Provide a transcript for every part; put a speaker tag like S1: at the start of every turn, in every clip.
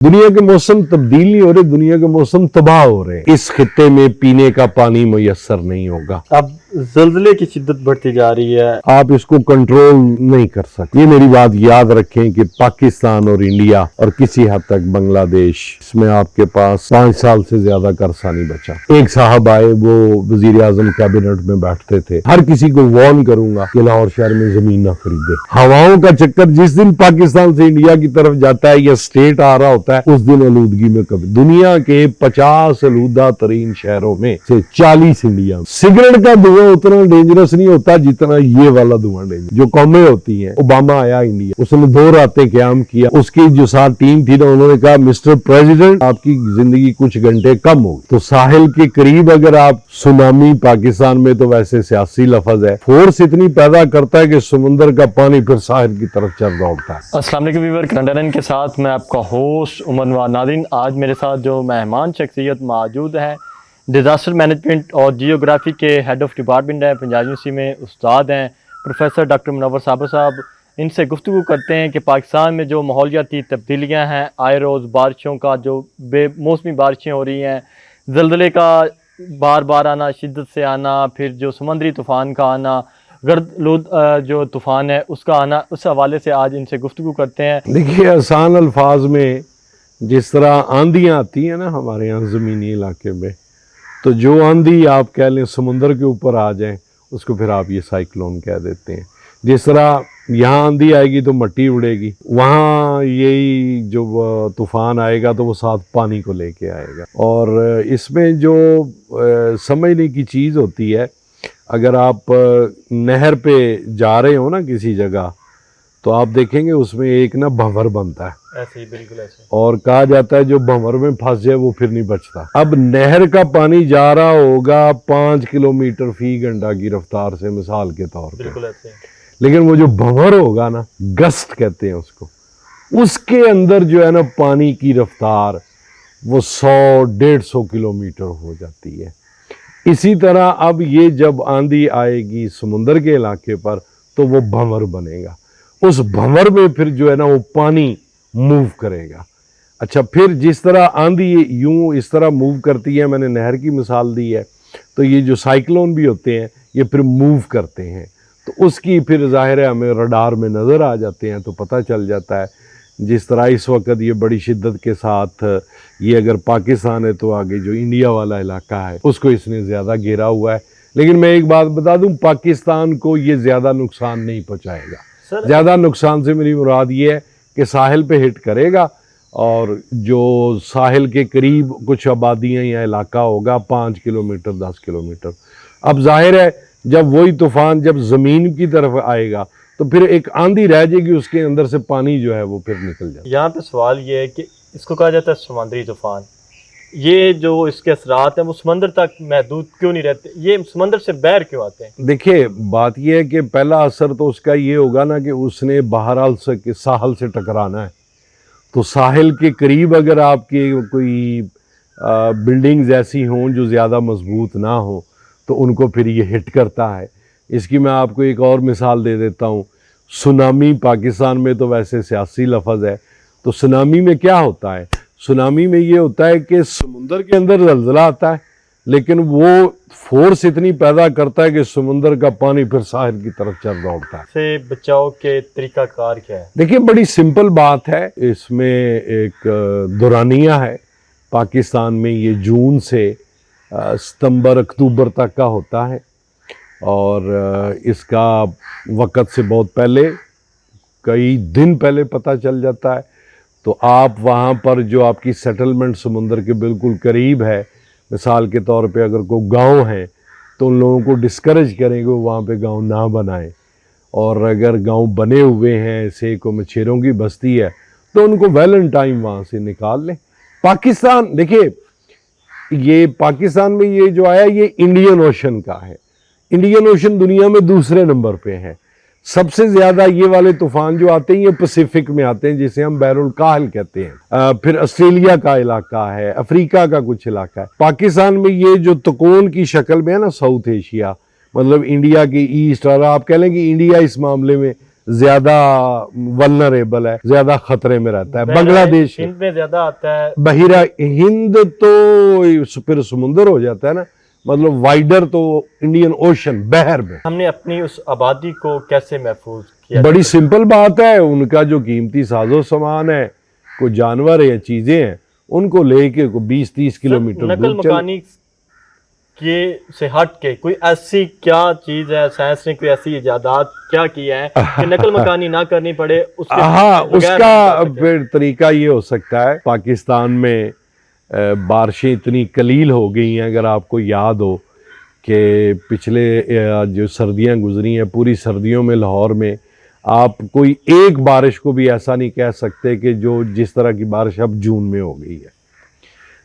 S1: दुनिया के मौसम तब्दील नहीं हो रहे, दुनिया के मौसम तबाह हो रहे हैं। इस खित्ते में पीने का पानी मुयस्सर नहीं होगा।
S2: अब ज़ल्ज़ले की शिद्दत बढ़ती जा रही है।
S1: आप इसको कंट्रोल नहीं कर सकते। ये मेरी बात याद रखें कि पाकिस्तान और इंडिया और किसी हद तक बांग्लादेश, इसमें आपके पास 5 साल से ज्यादा कर्जा नहीं बचा। एक साहब आए, वो वजीर आजम कैबिनेट में बैठते थे, हर किसी को वार्न करूंगा कि लाहौर शहर में जमीन ना खरीदे। हवाओं का चक्कर जिस दिन पाकिस्तान से इंडिया की तरफ जाता है या स्टेट आ रहा होता है, उस दिन आलूदगी में कभी दुनिया के 50 आलूदा तरीन शहरों में से 40 इंडिया में। सिगरेट का धुआं उतना डेंजरस नहीं होता जितना ये वाला धुआं डेंजरस। जो कौमें होती हैं, ओबामा आया इंडिया, उसने 2 रातें क्याम किया, उसकी जो साथ टीम थी ना, उन्होंने कहा मिस्टर प्रेसिडेंट आपकी जिंदगी कुछ घंटे कम होगी। तो साहिल के करीब अगर आप सुनामी, पाकिस्तान में तो वैसे सियासी लफ्ज है, फोर्स इतनी पैदा करता है कि समुंदर का पानी फिर साहिल की तरफ चल दौड़ता है।
S2: अस्सलाम वालेकुम व्यूअर, कनाडारन के साथ मैं आपका होस्ट उमर नवाज। नाज़रीन, आज मेरे साथ जो मेहमान शख्सियत मौजूद है, डिज़ास्टर मैनेजमेंट और जियोग्राफी के हेड ऑफ डिपार्टमेंट हैं, पंजाब यूनिवर्सिटी में उस्ताद हैं, प्रोफेसर डॉक्टर मुनव्वर साबर साहब। इनसे गुफ्तगू करते हैं कि पाकिस्तान में जो माहौलियाती तब्दीलियाँ हैं, आए रोज़ बारिशों का जो बेमौसमी बारिशें हो रही हैं, ज़ल्ज़ले का बार बार आना, शिद्दत से आना, फिर जो समुद्री तूफ़ान का आना, गर्द जो तूफ़ान है उसका आना, उस हवाले से आज इनसे गुफ्तगू करते हैं।
S1: देखिए, आसान अल्फाज में जिस तरह आंधियाँ आती हैं ना हमारे यहाँ ज़मीनी इलाके में, तो जो आंधी आप कह लें समुंदर के ऊपर आ जाए, उसको फिर आप ये साइक्लोन कह देते हैं। जिस तरह यहाँ आंधी आएगी तो मिट्टी उड़ेगी, वहाँ यही जो तूफ़ान आएगा तो वो साथ पानी को लेके आएगा। और इसमें जो समझने की चीज़ होती है, अगर आप नहर पे जा रहे हो ना किसी जगह, तो आप देखेंगे उसमें एक ना भंवर बनता है,
S2: ऐसे ही, बिल्कुल ऐसे।
S1: और कहा जाता है जो भंवर में फंस जाए वो फिर नहीं बचता। अब नहर का पानी जा रहा होगा 5 किलोमीटर फी घंटा की रफ्तार से, मिसाल के तौर पे,
S2: बिल्कुल ऐसे।
S1: लेकिन वो जो भंवर होगा ना, गस्ट कहते हैं उसको, उसके अंदर जो है ना पानी की रफ्तार वो 100-150 किलोमीटर हो जाती है। इसी तरह अब ये जब आंधी आएगी समुंदर के इलाके पर, तो वो भंवर बनेगा। उस भंवर में फिर जो है ना वो पानी मूव करेगा। अच्छा, फिर जिस तरह आंधी यूं इस तरह मूव करती है, मैंने नहर की मिसाल दी है, तो ये जो साइक्लोन भी होते हैं ये फिर मूव करते हैं, तो उसकी फिर ज़ाहिर है हमें रडार में नज़र आ जाते हैं, तो पता चल जाता है। जिस तरह इस वक्त ये बड़ी शिद्दत के साथ ये अगर पाकिस्तान है, तो आगे जो इंडिया वाला इलाका है उसको इसने ज़्यादा घेरा हुआ है। लेकिन मैं एक बात बता दूं, पाकिस्तान को ये ज़्यादा नुकसान नहीं पहुँचाएगा। ज़्यादा नुकसान से मेरी मुराद ये है कि साहिल पे हिट करेगा, और जो साहिल के करीब कुछ आबादियाँ या इलाका होगा 5 किलोमीटर 10 किलोमीटर। अब जाहिर है जब वही तूफ़ान जब ज़मीन की तरफ आएगा तो फिर एक आंधी रह जाएगी, उसके अंदर से पानी जो है वो फिर निकल जाएगा।
S2: यहाँ पे सवाल ये है कि इसको कहा जाता है समुद्री तूफ़ान, ये जो इसके असरात हैं वो समंदर तक महदूद क्यों नहीं रहते, ये समंदर से बाहर क्यों आते हैं?
S1: देखिए, बात यह है कि पहला असर तो उसका ये होगा ना कि उसने बहरहाल से साहिल से टकराना है। तो साहिल के करीब अगर आपकी कोई बिल्डिंग्स ऐसी हों जो ज़्यादा मजबूत ना हो, तो उनको फिर ये हिट करता है। इसकी मैं आपको एक और मिसाल दे देता हूँ। सुनामी, पाकिस्तान में तो वैसे सियासी लफ्ज़ है, तो सुनामी में क्या होता है? सुनामी में ये होता है कि समुंदर के अंदर ज़लज़ला आता है, लेकिन वो फोर्स इतनी पैदा करता है कि समुंदर का पानी फिर साहिल की तरफ चल दौड़ता है।
S2: से बचाव के तरीक़ाकार क्या है?
S1: देखिए, बड़ी सिंपल बात है। इसमें एक दौरानिया है पाकिस्तान में, ये जून से सितंबर अक्टूबर तक का होता है, और इसका वक़्त से बहुत पहले, कई दिन पहले पता चल जाता है। तो आप वहाँ पर जो आपकी सेटलमेंट समुंदर के बिल्कुल करीब है, मिसाल के तौर पे अगर कोई गांव है, तो उन लोगों को डिस्करेज करेंगे वो वहाँ पे गांव ना बनाएं, और अगर गांव बने हुए हैं, से को मछेरों की बस्ती है, तो उनको वैलेंटाइन वहाँ से निकाल लें। पाकिस्तान, देखिए, ये पाकिस्तान में ये जो आया ये इंडियन ओशन का है। इंडियन ओशन दुनिया में दूसरे नंबर पे है। सबसे ज़्यादा ये वाले तूफ़ान जो आते हैं ये पैसिफिक में आते हैं, जिसे हम बहरुल काहिल कहते हैं। फिर ऑस्ट्रेलिया का इलाका है, अफ्रीका का कुछ इलाका है। पाकिस्तान में ये जो त्रिकोण की शक्ल में है ना, साउथ एशिया, मतलब इंडिया के ईस्ट, और आप कह लें कि इंडिया इस मामले में زیادہ ولنریبل ہے, زیادہ خطرے میں رہتا ہے. بنگلہ دیش
S2: ہند میں زیادہ آتا ہے.
S1: بحیرہ ہند تو پھر سمندر ہو جاتا ہے نا, مطلب وائڈر تو انڈین اوشن, بحر میں.
S2: ہم نے اپنی اس آبادی کو کیسے محفوظ کیا؟
S1: بڑی سمپل بات ہے, ان کا جو قیمتی ساز و سامان ہے, کوئی جانور یا چیزیں ہیں, ان کو لے کے 20-30 کلومیٹر
S2: نقل
S1: دور چل.
S2: مکانی کے سے ہٹ کے کوئی ایسی کیا چیز ہے, سائنس نے کوئی ایسی ایجادات کیا کیا ہے کہ نقل مکانی نہ کرنی پڑے؟ اس کے
S1: ہاں, اس
S2: بغیر
S1: کا
S2: ہم کر سکیں؟
S1: پھر طریقہ یہ ہو سکتا ہے, پاکستان میں بارشیں اتنی قلیل ہو گئی ہیں. اگر آپ کو یاد ہو کہ پچھلے جو سردیاں گزری ہیں, پوری سردیوں میں لاہور میں آپ کوئی ایک بارش کو بھی ایسا نہیں کہہ سکتے کہ جو جس طرح کی بارش اب جون میں ہو گئی ہے.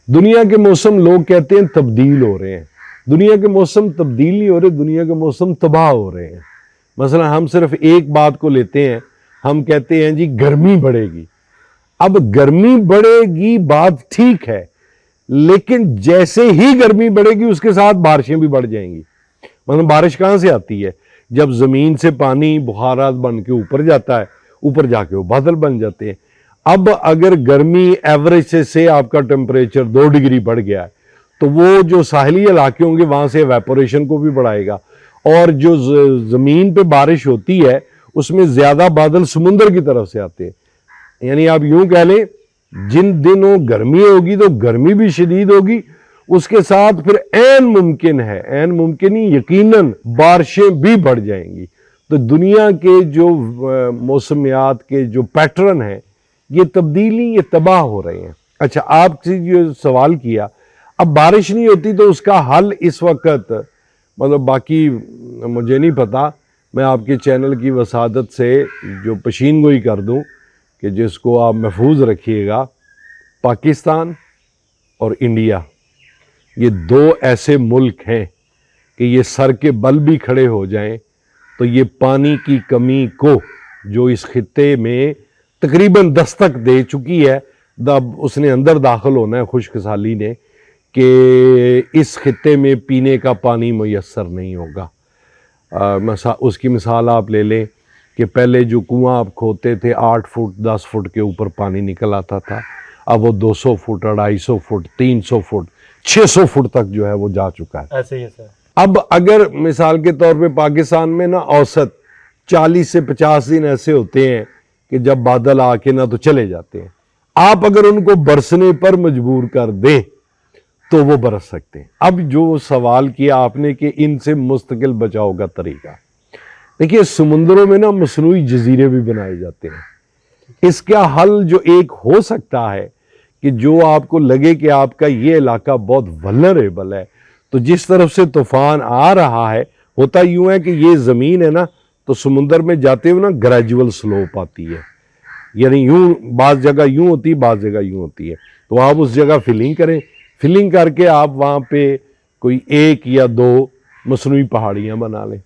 S1: دنیا کے موسم لوگ کہتے ہیں تبدیل ہو رہے ہیں. دنیا کے موسم تبدیل نہیں ہو رہے, دنیا کے موسم تباہ ہو رہے ہیں. مثلا ہم صرف ایک بات کو لیتے ہیں, ہم کہتے ہیں جی گرمی بڑھے گی. اب گرمی بڑھے گی بات ٹھیک ہے, لیکن جیسے ہی گرمی بڑھے گی اس کے ساتھ بارشیں بھی بڑھ جائیں گی. مطلب بارش کہاں سے آتی ہے؟ جب زمین سے پانی بخارات بن کے اوپر جاتا ہے, اوپر جا کے وہ بادل بن جاتے ہیں. اب اگر گرمی ایوریج سے آپ کا ٹمپریچر 2 ڈگری بڑھ گیا ہے, تو وہ جو ساحلی علاقے ہوں گے وہاں سے ایواپوریشن کو بھی بڑھائے گا, اور جو زمین پہ بارش ہوتی ہے اس میں زیادہ بادل سمندر کی طرف سے آتے ہیں. یعنی آپ یوں کہہ لیں, جن دنوں گرمی ہوگی تو گرمی بھی شدید ہوگی, اس کے ساتھ پھر عین ممکن ہی یقیناً بارشیں بھی بڑھ جائیں گی. تو دنیا کے جو موسمیات کے جو پیٹرن ہیں یہ تبدیلی, یہ تباہ ہو رہے ہیں. اچھا, آپ سے جو سوال کیا, اب بارش نہیں ہوتی تو اس کا حل اس وقت, مطلب باقی مجھے نہیں پتا, میں آپ کے چینل کی وسادت سے جو پشین گوئی کر دوں کہ جس کو آپ محفوظ رکھیے گا, پاکستان اور انڈیا یہ 2 ایسے ملک ہیں کہ یہ سر کے بل بھی کھڑے ہو جائیں تو یہ پانی کی کمی کو جو اس خطے میں تقریباً دستک دے چکی ہے, اب اس نے اندر داخل ہونا ہے خشک سالی نے, کہ اس خطے میں پینے کا پانی میسر نہیں ہوگا. اس کی مثال آپ لے لیں کہ پہلے جو کنواں آپ کھوتے تھے 8 فٹ 10 فٹ کے اوپر پانی نکل آتا تھا, اب وہ 200 فٹ 250 فٹ 300 فٹ 600 فٹ تک جو ہے وہ جا چکا ہے.
S2: ایسے ہی ہے سر.
S1: اب اگر مثال کے طور پہ پاکستان میں نا اوسط 40 سے 50 دن ایسے ہوتے ہیں کہ جب بادل آ کے نہ تو چلے جاتے ہیں, آپ اگر ان کو برسنے پر مجبور کر دیں تو وہ برس سکتے ہیں. اب جو سوال کیا آپ نے کہ ان سے مستقل بچاؤ کا طریقہ, دیکھیے سمندروں میں نا مصنوعی جزیرے بھی بنائے جاتے ہیں. اس کا حل جو ایک ہو سکتا ہے کہ جو آپ کو لگے کہ آپ کا یہ علاقہ بہت ولنریبل ہے, تو جس طرف سے طوفان آ رہا ہے, ہوتا یوں ہے کہ یہ زمین ہے نا تو سمندر میں جاتے ہوئے نا گریجول سلوپ آتی ہے, یعنی یوں بعض جگہ یوں ہوتی ہے بعض جگہ یوں ہوتی ہے. تو آپ اس جگہ فلنگ کریں, فلنگ کر کے آپ وہاں پہ کوئی 1 یا 2 مصنوعی پہاڑیاں بنا لیں,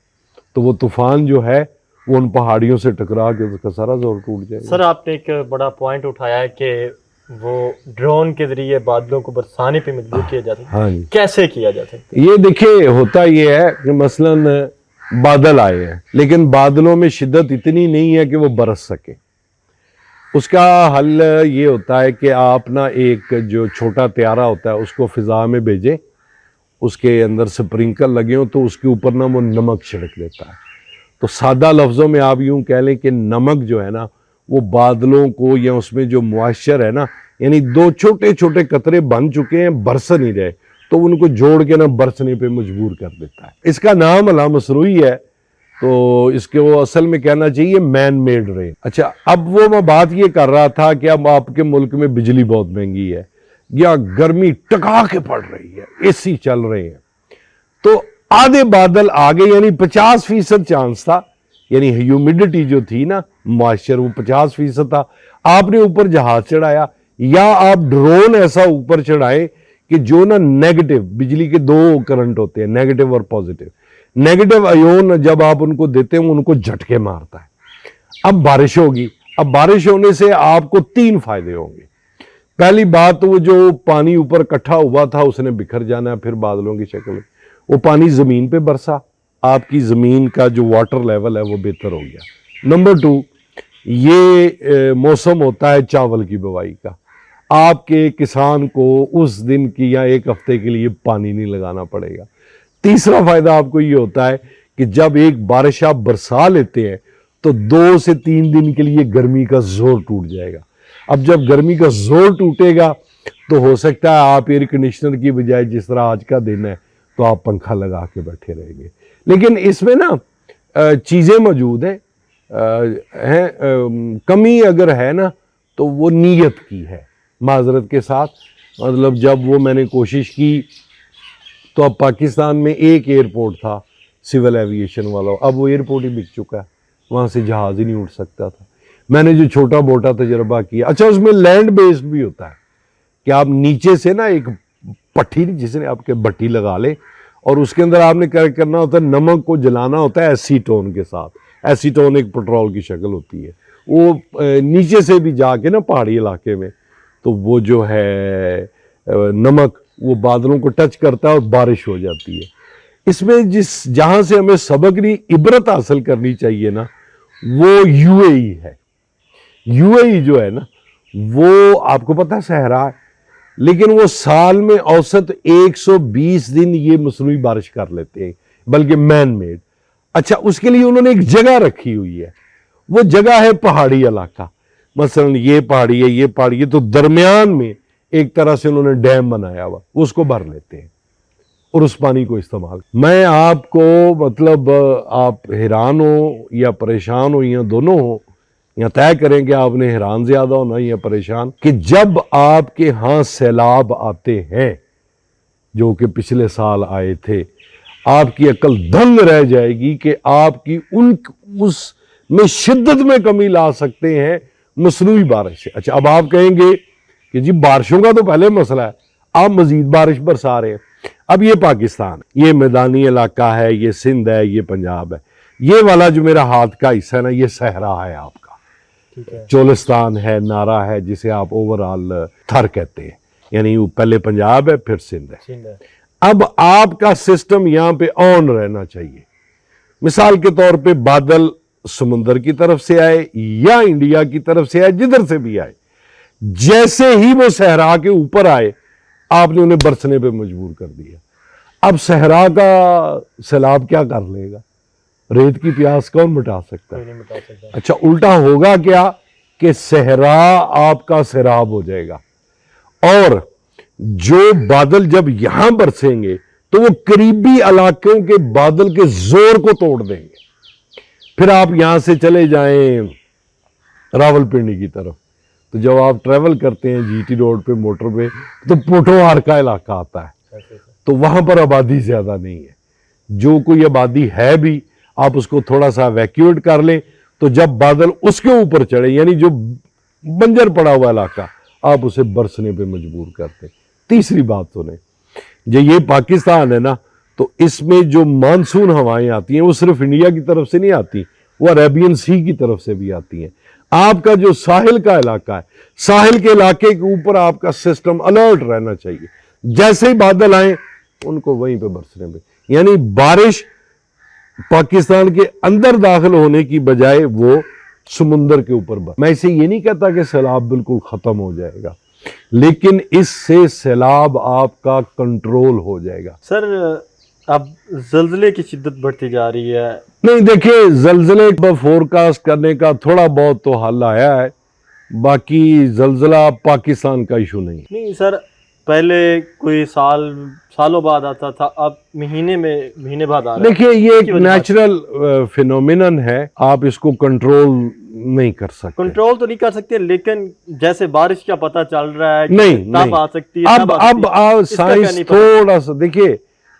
S1: تو وہ طوفان جو ہے وہ ان پہاڑیوں سے ٹکرا کے اس کا سارا زور ٹوٹ جائے گا.
S2: سر آپ نے ایک بڑا پوائنٹ اٹھایا ہے کہ وہ ڈرون کے ذریعے بادلوں کو برسانے پہ مجبور کیا جاتا ہے.
S1: ہاں جی,
S2: کیسے کیا جا سکتا ہے؟
S1: یہ دیکھیں ہوتا یہ ہے کہ مثلاً بادل آئے ہیں لیکن بادلوں میں شدت اتنی نہیں ہے کہ وہ برس سکے. اس کا حل یہ ہوتا ہے کہ آپ نا ایک جو چھوٹا طیارہ ہوتا ہے اس کو فضا میں بھیجیں, اس کے اندر سپرنکل لگے ہوں تو اس کے اوپر نا وہ نمک چھڑک دیتا ہے. تو سادہ لفظوں میں آپ یوں کہہ لیں کہ نمک جو ہے نا وہ بادلوں کو, یا اس میں جو موائسچر ہے نا, یعنی 2 چھوٹے چھوٹے قطرے بن چکے ہیں برس نہیں رہے, تو ان کو جوڑ کے نا برسنے پہ مجبور کر دیتا ہے. اس کا نام اللہ مصنوعی ہے, تو اس کے وہ اصل میں کہنا چاہیے مین میڈ رین. اچھا, اب وہ میں بات یہ کر رہا تھا کہ اب آپ کے ملک میں بجلی بہت مہنگی ہے یا گرمی ٹکا کے پڑ رہی ہے, اے سی چل رہے ہیں, تو آدھے بادل آگے, یعنی 50% چانس تھا, یعنی ہیومیڈیٹی جو تھی نا موائسچر وہ 50% تھا. آپ نے اوپر جہاز چڑھایا یا آپ ڈرون ایسا اوپر چڑھائے کہ جو نا نیگیٹو, بجلی کے 2 کرنٹ ہوتے ہیں, نیگیٹو اور پازیٹو. نیگیٹو ایون جب آپ ان کو دیتے ہیں ان کو جھٹکے مارتا ہے. اب بارش ہوگی, اب بارش ہونے سے آپ کو 3 فائدے ہوں گے. پہلی بات, وہ جو پانی اوپر اکٹھا ہوا تھا اس نے بکھر جانا ہے پھر بادلوں کی شکل میں, وہ پانی زمین پہ برسا, آپ کی زمین کا جو واٹر لیول ہے وہ بہتر ہو گیا. नंबर 2, ये मौसम होता है चावल की बुवाई का। आपके किसान को उस दिन की या एक हफ्ते के लिए पानी नहीं लगाना पड़ेगा। तीसरा फायदा आपको ये होता है कि जब एक बारिश आप बरसा लेते हैं तो 2 से 3 दिन के लिए गर्मी का जोर टूट जाएगा। अब जब गर्मी का जोर टूटेगा तो हो सकता है आप एयर कंडीशनर की बजाय, जिस तरह आज का दिन है, तो आप पंखा लगा के बैठे रहेंगे। लेकिन इसमें ना चीज़ें मौजूद हैं, कमी अगर है ना तो वो नीयत की है, माजरत के साथ। मतलब जब वो मैंने कोशिश की तो अब पाकिस्तान में एक एयरपोर्ट था सिविल एविएशन वाला, अब वो एयरपोर्ट ही बिक चुका है, वहाँ से जहाज़ ही नहीं उड़ सकता था। मैंने जो छोटा मोटा तजर्बा किया, अच्छा उसमें लैंड बेस्ड भी होता है कि आप नीचे से ना एक पट्टी जिसने आपके भट्टी लगा ले और उसके अंदर आपने क्या करना होता है, नमक को जलाना होता है एसीटोन के साथ। एसीटोन एक पेट्रोल की शक्ल होती है, वो नीचे से भी जाके ना पहाड़ी इलाके में, तो वो जो है नमक वो बादलों को टच करता है और बारिश हो जाती है। इसमें जहाँ से हमें सबक नहीं इबरत हासिल करनी चाहिए ना, वो यूएई है। यूएई जो है ना, वो आपको पता है सहरा है, लेकिन वो साल में औसत 120 दिन ये मसनूई बारिश कर लेते हैं, बल्कि मैन मेड। अच्छा, उसके लिए उन्होंने एक जगह रखी हुई है, वो जगह है पहाड़ी इलाका। मसलन ये पहाड़ी है, ये पहाड़ी है, तो दरमियान में एक तरह से उन्होंने डैम बनाया हुआ, उसको भर लेते हैं और उस पानी को इस्तेमाल। मैं आपको मतलब आप हैरान हो या परेशान हो या दोनों हो, या तय करें कि आपने हैरान ज्यादा होना या परेशान, कि जब आपके यहाँ सैलाब आते हैं जो कि पिछले साल आए थे, आपकी अकल दंग रह जाएगी कि आपकी उसमें शिद्दत में कमी ला सकते हैं मसनूई बारिश से। अच्छा, अब आप कहेंगे कि जी बारिशों का तो पहले मसला है, आप मजीद बारिश बरसा रहे हैं। अब ये पाकिस्तान, ये मैदानी इलाका है, ये सिंध है, ये पंजाब है, ये वाला जो मेरा हाथ का हिस्सा है ना, ये सहरा है आपका, चोलिस्तान है, नारा है, जिसे आप ओवरऑल थर कहते हैं, यानी वो पहले पंजाब है फिर सिंध है। अब आपका सिस्टम यहाँ पे ऑन रहना चाहिए। मिसाल के तौर पे बादल समुंदर की तरफ से आए या इंडिया की तरफ से आए, जिधर से भी आए, जैसे ही वो सहरा के ऊपर आए आपने उन्हें बरसने पे मजबूर कर दिया। अब सहरा का सैलाब क्या कर लेगा? रेत की प्यास कौन मिटा सकता है? अच्छा, उल्टा होगा क्या कि सहरा आपका सैराब हो जाएगा, और जो बादल जब यहां बरसेंगे तो वो करीबी इलाकों के बादल के जोर को तोड़ देंगे। फिर आप यहां से चले जाएं रावलपिंडी की तरफ, तो जब आप ट्रेवल करते हैं जीटी रोड पे मोटर पे, तो पोठोहार का इलाका आता है, तो वहां पर आबादी ज्यादा नहीं है। जो कोई आबादी है भी आप उसको थोड़ा सा वैक्यूएट कर लें, तो जब बादल उसके ऊपर चढ़े, यानी जो बंजर पड़ा हुआ इलाका, आप उसे बरसने पे मजबूर करते। तीसरी बात सुने, जो ये पाकिस्तान है ना, तो इसमें जो मानसून हवाएं आती हैं वो सिर्फ इंडिया की तरफ से नहीं आती, वो अरेबियन सी की तरफ से भी आती हैं। आपका जो साहिल का इलाका है, साहिल के इलाके के ऊपर आपका सिस्टम अलर्ट रहना चाहिए, जैसे ही बादल आए उनको वहीं पे बरसने पे, यानी बारिश पाकिस्तान के अंदर दाखिल होने की बजाय वो समुंदर के ऊपर बरस। मैं इसे ये नहीं कहता कि सैलाब बिल्कुल खत्म हो जाएगा, लेकिन इससे सैलाब आपका कंट्रोल हो जाएगा।
S2: सर, अब जल्जले की शिद्दत बढ़ती जा रही है।
S1: नहीं, देखिए, जल्जले का फोरकास्ट करने का थोड़ा बहुत तो हल आया है, बाकी जल्जला पाकिस्तान का इशू नहीं
S2: सर, पहले कोई सालों बाद आता था, अब महीने बाद आ रहा है।
S1: देखिए, ये एक नेचुरल फिनोमिनन है, आप इसको कंट्रोल नहीं कर सकते।
S2: कंट्रोल तो नहीं कर सकते, लेकिन जैसे बारिश का पता चल रहा है
S1: नहीं,
S2: तब आ सकती है।
S1: अब साइंस थोड़ा सा देखिए,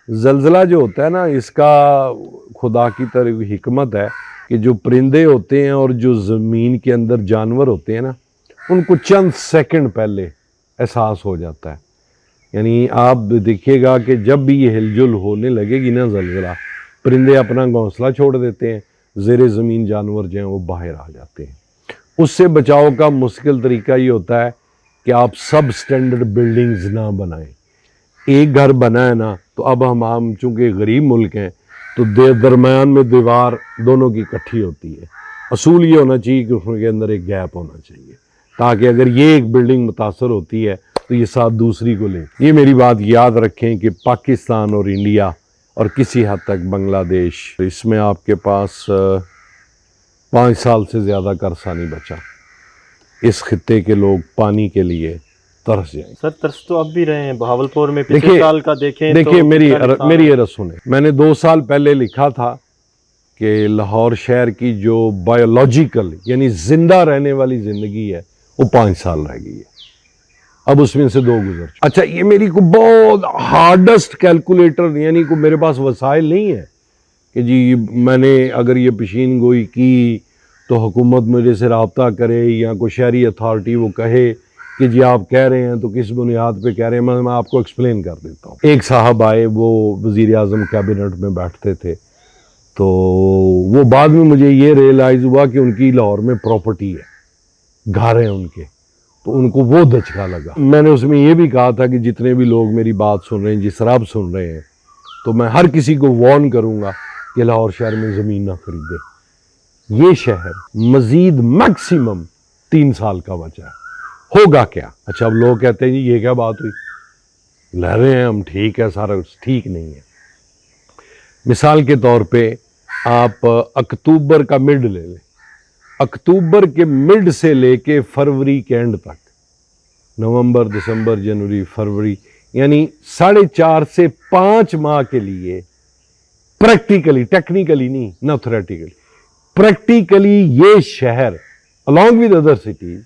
S1: जल्जला जो होता है ना, इसका खुदा की तरफ हिकमत है कि जो परिंदे होते हैं और जो जमीन के अंदर जानवर होते हैं ना, उनको चंद सेकंड पहले एहसास हो जाता है। यानी आप देखिएगा कि जब भी ये हिलजुल होने लगेगी ना जल्जला, परिंदे अपना घोंसला छोड़ देते हैं, ज़ेरे ज़मीन जानवर जो हैं वो बाहर आ जाते हैं। उससे बचाव का मुश्किल तरीका ये होता है कि आप सब स्टैंडर्ड बिल्डिंग्स ना बनाएं। एक घर बना है ना, तो अब हम चूंकि गरीब मुल्क हैं, तो दरमियान में दीवार दोनों की इकट्ठी होती है, اصول یہ ہونا چاہیے کہ اس کے اندر ایک گیپ ہونا چاہیے تاکہ اگر یہ ایک بلڈنگ متاثر ہوتی ہے تو یہ ساتھ دوسری کو لے. یہ میری بات یاد رکھیں کہ پاکستان اور انڈیا اور کسی حد تک بنگلہ دیش، اس میں آپ کے پاس 5 سال سے زیادہ کا عرصہ نہیں بچا. اس خطے کے لوگ پانی کے لیے ترس جائیں.
S2: سر ترس تو اب بھی رہے ہیں. بہاولپور میں پچھلے سال کا دیکھیں
S1: دیکھیے میری یہ رس سنیں. میں نے 2 سال پہلے لکھا تھا کہ لاہور شہر کی جو بایولوجیکل یعنی زندہ رہنے والی زندگی ہے وہ 5 سال رہ گئی ہے. اب اس میں سے 2 گزر چکے. اچھا یہ میری کو بہت ہارڈسٹ کیلکولیٹر یعنی کو میرے پاس وسائل نہیں ہے کہ جی میں نے اگر یہ پیشین گوئی کی تو حکومت میرے سے رابطہ کرے یا کوئی شہری اتھارٹی وہ کہے کہ جی آپ کہہ رہے ہیں تو کس بنیاد پہ کہہ رہے ہیں. میں آپ کو ایکسپلین کر دیتا ہوں. ایک صاحب آئے وہ وزیر اعظم کیبنٹ میں بیٹھتے تھے تو وہ بعد میں مجھے یہ ریئلائز ہوا کہ ان کی لاہور میں پراپرٹی ہے، گھر ہیں ان کے، تو ان کو وہ دھچکا لگا. میں نے اس میں یہ بھی کہا تھا کہ جتنے بھی لوگ میری بات سن رہے ہیں جس طرح آپ سن رہے ہیں تو میں ہر کسی کو وارن کروں گا کہ لاہور شہر میں زمین نہ خریدے. یہ شہر مزید میکسیمم 3 سال کا بچا ہے. ہوگا کیا؟ اچھا اب لوگ کہتے ہیں جی یہ کیا بات ہوئی، لہ رہے ہیں ہم ٹھیک ہے سارا کچھ. ٹھیک نہیں ہے. مثال کے طور پہ آپ اکتوبر کا مڈ لے لیں. اکتوبر کے مڈ سے لے کے فروری کے اینڈ تک، نومبر دسمبر جنوری فروری، یعنی 4.5 سے 5 ماہ کے لیے پریکٹیکلی، ٹیکنیکلی نہیں، نہ تھیوریٹیکلی، پریکٹیکلی یہ شہر along with other cities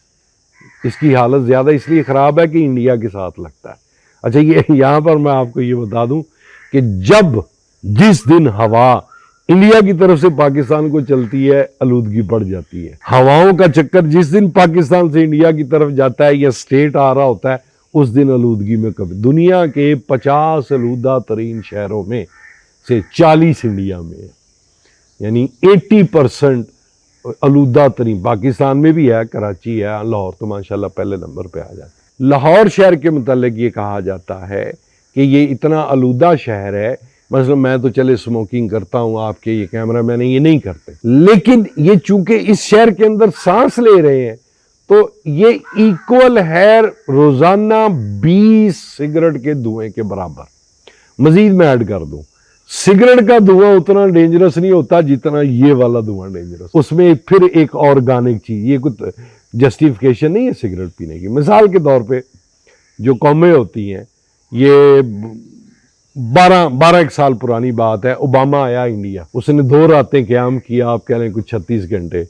S1: اس کی حالت زیادہ اس لیے خراب ہے کہ انڈیا کے ساتھ لگتا ہے. اچھا یہ یہاں پر میں آپ کو یہ بتا دوں کہ جس دن ہوا انڈیا کی طرف سے پاکستان کو چلتی ہے آلودگی بڑھ جاتی ہے. ہواؤں کا چکر جس دن پاکستان سے انڈیا کی طرف جاتا ہے یا اسٹیٹ آ رہا ہوتا ہے اس دن آلودگی میں کمی. دنیا کے 50 آلودہ ترین شہروں میں سے 40 انڈیا میں ہے، یعنی 80% آلودہ ترین. پاکستان میں بھی ہے، کراچی ہے، لاہور تو ماشاءاللہ پہلے نمبر پہ آ جاتا ہے. لاہور شہر کے متعلق یہ کہا جاتا ہے کہ یہ اتنا آلودہ شہر ہے. مثلا میں تو چلے سموکنگ کرتا ہوں، آپ کے یہ کیمرہ مین یہ نہیں کرتے، لیکن یہ چونکہ اس شہر کے اندر سانس لے رہے ہیں تو یہ ایکول ہے روزانہ 20 سگریٹ کے دھوئیں کے برابر. مزید میں ایڈ کر دوں، سگریٹ کا دھواں اتنا ڈینجرس نہیں ہوتا جتنا یہ والا دھواں ڈینجرس. اس میں پھر ایک آرگینک چیز، یہ کچھ جسٹیفیکیشن نہیں ہے سگریٹ پینے کی. مثال کے طور پہ جو قومیں ہوتی ہیں، یہ 12 سال پرانی بات ہے، اوباما آیا انڈیا، اس نے 2 راتیں قیام کیا، آپ کہہ رہے ہیں کچھ 36 گھنٹے.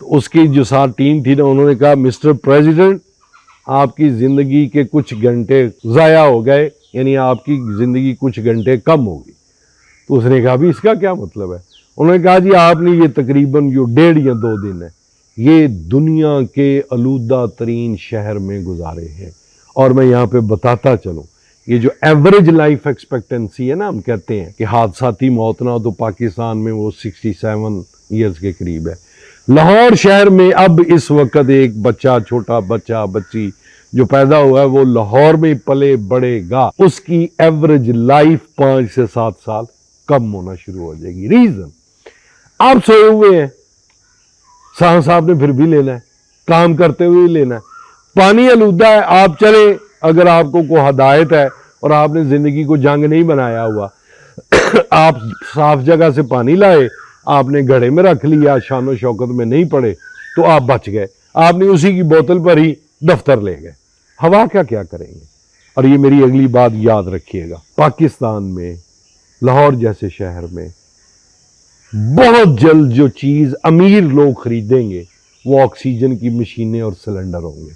S1: تو اس کی جو ساتھ ٹیم تھی نا، انہوں نے کہا مسٹر پریزیڈنٹ آپ کی زندگی کے کچھ گھنٹے ضائع ہو گئے، یعنی آپ کی زندگی کچھ گھنٹے کم ہوگی. تو اس نے کہا بھی اس کا کیا مطلب ہے؟ انہوں نے کہا جی آپ نے یہ تقریباً جو 1.5 یا 2 دن ہے یہ دنیا کے آلودہ ترین شہر میں گزارے ہیں. اور میں یہاں پہ بتاتا چلوں، یہ جو ایوریج لائف ایکسپیکٹنسی ہے نا، ہم کہتے ہیں کہ حادثاتی موت نہ ہو، تو پاکستان میں وہ 67 ایئرز کے قریب ہے. لاہور شہر میں اب اس وقت ایک بچہ، چھوٹا بچہ بچی جو پیدا ہوا ہے وہ لاہور میں پلے بڑھے گا، اس کی ایوریج لائف 5 سے 7 سال کم ہونا شروع ہو جائے گی. ریزن آپ سوئے ہوئے ہیں، سانس آپ نے پھر بھی لینا ہے، کام کرتے ہوئے لینا ہے. پانی آلودہ ہے، آپ چلیں، اگر آپ کو کوئی ہدایت ہے اور آپ نے زندگی کو جنگ نہیں بنایا ہوا، آپ صاف جگہ سے پانی لائے، آپ نے گھڑے میں رکھ لیا، شان و شوکت میں نہیں پڑے تو آپ بچ گئے. آپ نے اسی کی بوتل پر ہی دفتر لے گئے. ہوا کا کیا کریں گے؟ اور یہ میری اگلی بات یاد رکھیے گا، پاکستان میں لاہور جیسے شہر میں بہت جلد جو چیز امیر لوگ خریدیں گے وہ آکسیجن کی مشینیں اور سلنڈر ہوں گے.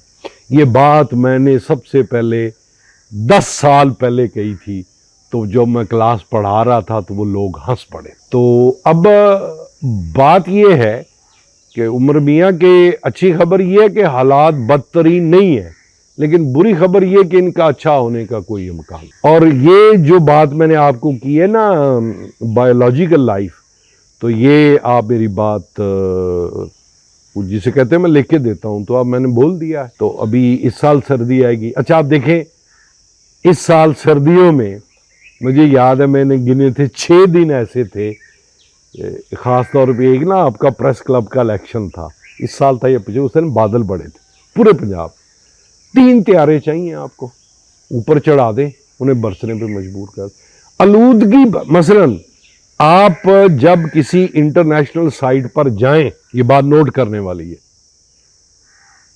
S1: یہ بات میں نے سب سے پہلے 10 سال پہلے کہی تھی، تو جب میں کلاس پڑھا رہا تھا تو وہ لوگ ہنس پڑے. تو اب بات یہ ہے کہ عمر میاں کے اچھی خبر یہ ہے کہ حالات بدترین نہیں ہے، لیکن بری خبر یہ کہ ان کا اچھا ہونے کا کوئی امکان. اور یہ جو بات میں نے آپ کو کی ہے نا بایولوجیکل لائف، تو یہ آپ میری بات جسے کہتے ہیں میں لکھ کے دیتا ہوں، تو اب میں نے بول دیا ہے. تو ابھی اس سال سردی آئے گی. اچھا آپ دیکھیں اس سال سردیوں میں مجھے یاد ہے میں نے گنے تھے 6 دن ایسے تھے ख़ास तौर पे एक ना आपका प्रेस क्लब का इलेक्शन था, इस साल था या पिछले, उस दिन बादल बड़े थे पूरे पंजाब। 3 त्यारे चाहिए आपको, ऊपर चढ़ा दें, उन्हें बरसने पे मजबूर कर। आलूदगी मसलन आप जब किसी इंटरनेशनल साइट पर जाएं, ये बात नोट करने वाली है।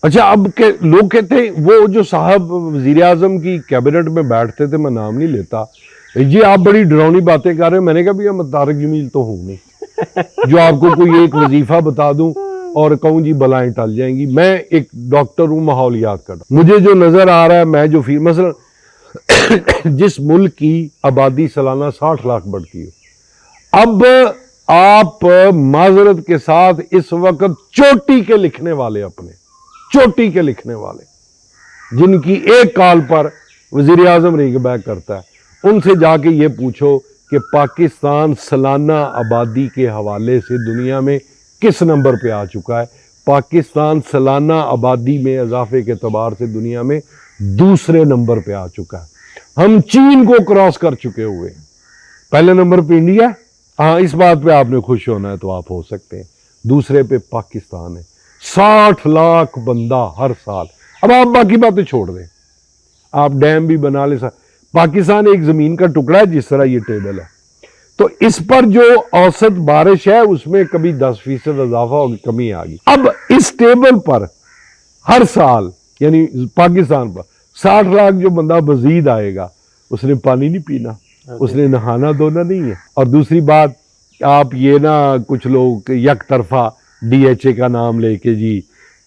S1: अच्छा, अब के लोग कहते हैं, वो जो साहब वजीर आजम की कैबिनेट में बैठते थे, मैं नाम नहीं लेता, ये आप बड़ी डरावनी बातें कर रहे हैं। मैंने कहा भैया मैं तारक जमील तो हूं नहीं जो आपको कोई एक वजीफा बता दूं और कहूं जी बलाएं टल जाएंगी। मैं एक डॉक्टर हूं माहौलियात का। मुझे जो नजर आ रहा है, मैं जो फील मसलन जिस मुल्क की आबादी सालाना 60 लाख बढ़ती है, अब आप माजरत के साथ इस वक्त चोटी के लिखने वाले, अपने चोटी के लिखने वाले जिनकी एक कॉल पर वजीर आजम रिंग बैक करता है, उनसे जाके ये पूछो कि पाकिस्तान सालाना आबादी के हवाले से दुनिया में किस नंबर पे आ चुका है। पाकिस्तान सालाना आबादी में इजाफे के एतबार से दुनिया में दूसरे नंबर पे आ चुका है। हम चीन को क्रॉस कर चुके हुए हैं। पहले नंबर पे इंडिया, हाँ इस बात पे आपने खुश होना है तो आप हो सकते हैं। दूसरे पे पाकिस्तान है, 60 लाख बंदा हर साल। अब आप बाकी बातें छोड़ दें, आप डैम भी बना ले। पाकिस्तान एक जमीन का टुकड़ा है, जिस तरह ये टेबल है, तो इस पर जो औसत बारिश है उसमें कभी 10% इजाफा होगी, कमी आ गई। अब इस टेबल पर हर साल, यानी पाकिस्तान पर 60 लाख जो बंदा मजीद आएगा, उसने पानी नहीं पीना, उसने नहाना धोना नहीं है। और दूसरी बात, आप ये ना कुछ लोग यक तरफा DHA का नाम लेके जी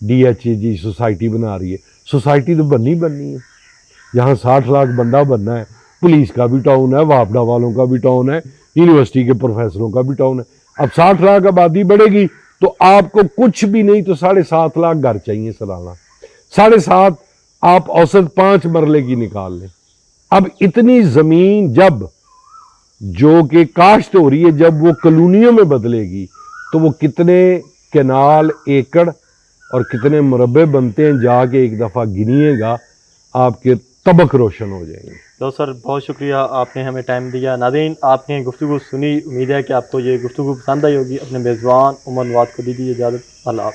S1: DHA जी सोसाइटी बना रही है। सोसाइटी तो बननी है। यहाँ 60 लाख बंदा बनना है, पुलिस का भी टाउन है, वापडा वालों का भी टाउन है, यूनिवर्सिटी के प्रोफेसरों का भी टाउन है। अब 60 लाख आबादी बढ़ेगी तो आपको कुछ भी नहीं तो 7.5 लाख घर चाहिए सालाना। 7.5 आप औसत 5 मरले की निकाल लें। अब इतनी जमीन जब जो कि काश्त हो रही है, जब वो कॉलोनियों में बदलेगी तो वो कितने कैनाल, एकड़ और कितने मुरब्बे बनते हैं, जाके एक दफ़ा गिनिएगा, आपके तबक रोशन हो जाएंगे।
S2: तो सर बहुत शुक्रिया, आपने हमें टाइम दिया। नाज़रीन, आपने गुफ्तगू सुनी, उम्मीद है कि आपको ये गुफ्तगू पसंद आई होगी। अपने मेज़बान उमर नवाज को दीजिए इजाज़त। अल्लाह।